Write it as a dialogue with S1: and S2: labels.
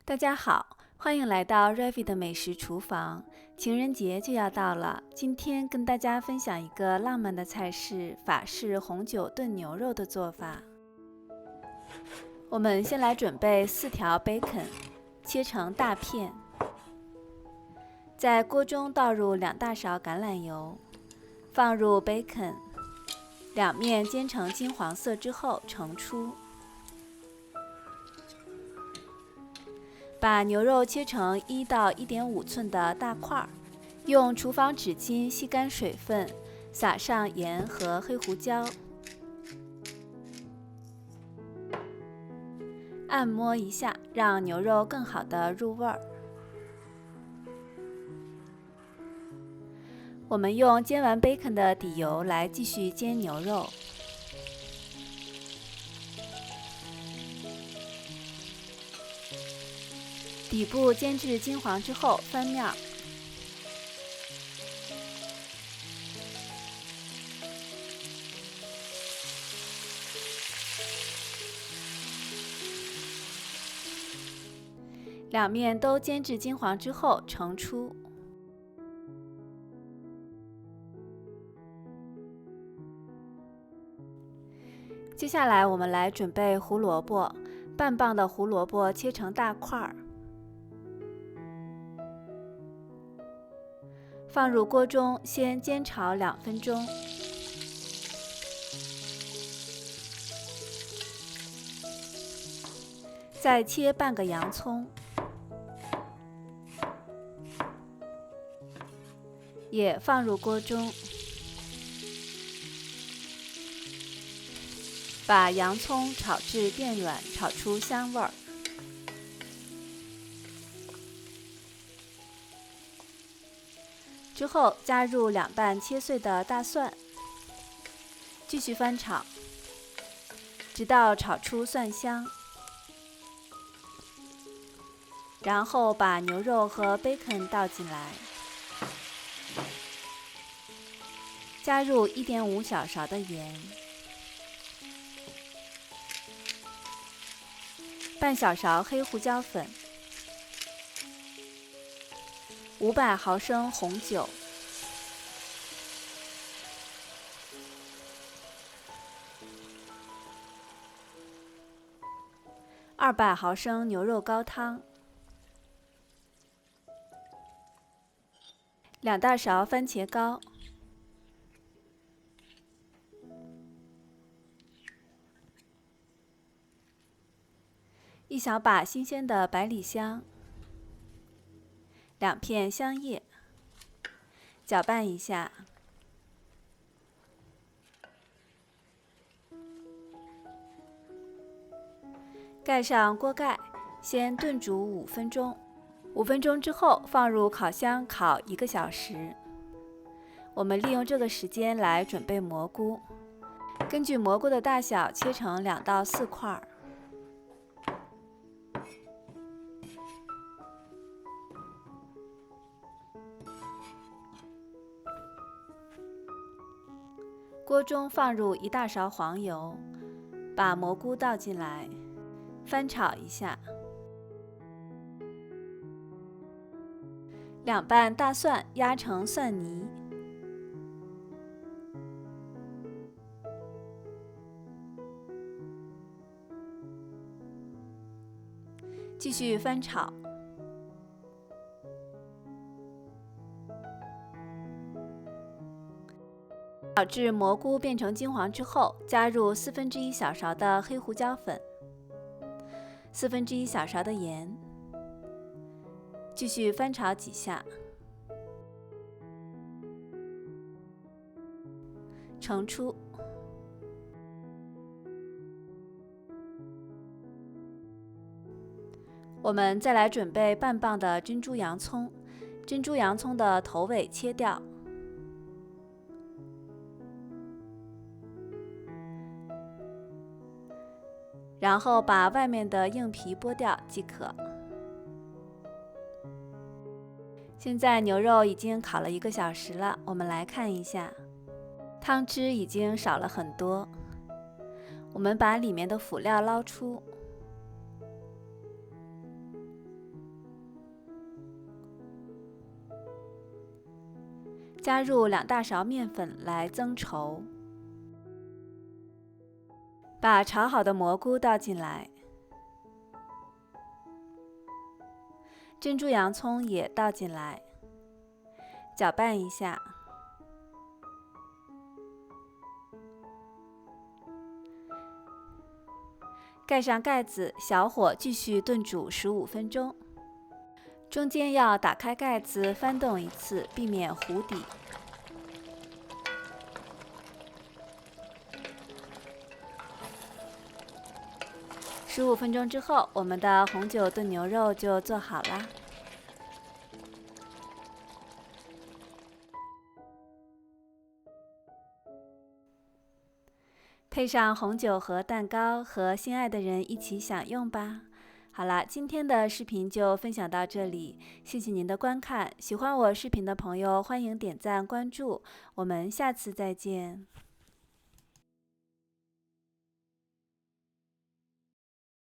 S1: 大家好，欢迎来到 Ravi 的美食厨房。情人节就要到了，今天跟大家分享一个浪漫的菜式——法式红酒炖牛肉的做法。我们先来准备4条 bacon， 切成大片。在锅中倒入2大勺橄榄油，放入 bacon， 两面煎成金黄色之后盛出。把牛肉切成1到1.5寸的大块，用厨房纸巾吸干水分，撒上盐和黑胡椒，按摩一下，让牛肉更好的入味儿。我们用煎完 bacon 的底油来继续煎牛肉。底部煎至金黄之后翻面，两面都煎至金黄之后盛出。接下来我们来准备胡萝卜，半磅的胡萝卜切成大块儿。放入锅中，先煎炒2分钟。再切半个洋葱，也放入锅中，把洋葱炒至变软，炒出香味儿。之后加入2瓣切碎的大蒜，继续翻炒，直到炒出蒜香。然后把牛肉和 bacon 倒进来，加入1.5小勺的盐，半小勺黑胡椒粉，500毫升红酒，200毫升牛肉高汤，2大勺番茄膏，1小把新鲜的百里香，2片香叶，搅拌一下。盖上锅盖，先炖煮5分钟。5分钟之后，放入烤箱烤1个小时。我们利用这个时间来准备蘑菇，根据蘑菇的大小切成2到4块。锅中放入1大勺黄油，把蘑菇倒进来，翻炒一下。2瓣大蒜压成蒜泥，继续翻炒。炒至蘑菇变成金黄之后，加入1/4小勺的黑胡椒粉，1/4小勺的盐，继续翻炒几下，盛出。我们再来准备半磅的珍珠洋葱，珍珠洋葱的头尾切掉。然后把外面的硬皮剥掉即可。现在牛肉已经烤了1个小时了，我们来看一下，汤汁已经少了很多。我们把里面的辅料捞出，加入2大勺面粉来增稠。把炒好的蘑菇倒进来，珍珠洋葱也倒进来，搅拌一下。盖上盖子，小火继续炖煮15分钟。中间要打开盖子翻动一次，避免糊底。15分钟之后，我们的红酒炖牛肉就做好啦。配上红酒和蛋糕，和心爱的人一起享用吧。好了，今天的视频就分享到这里，谢谢您的观看。喜欢我视频的朋友，欢迎点赞关注，我们下次再见。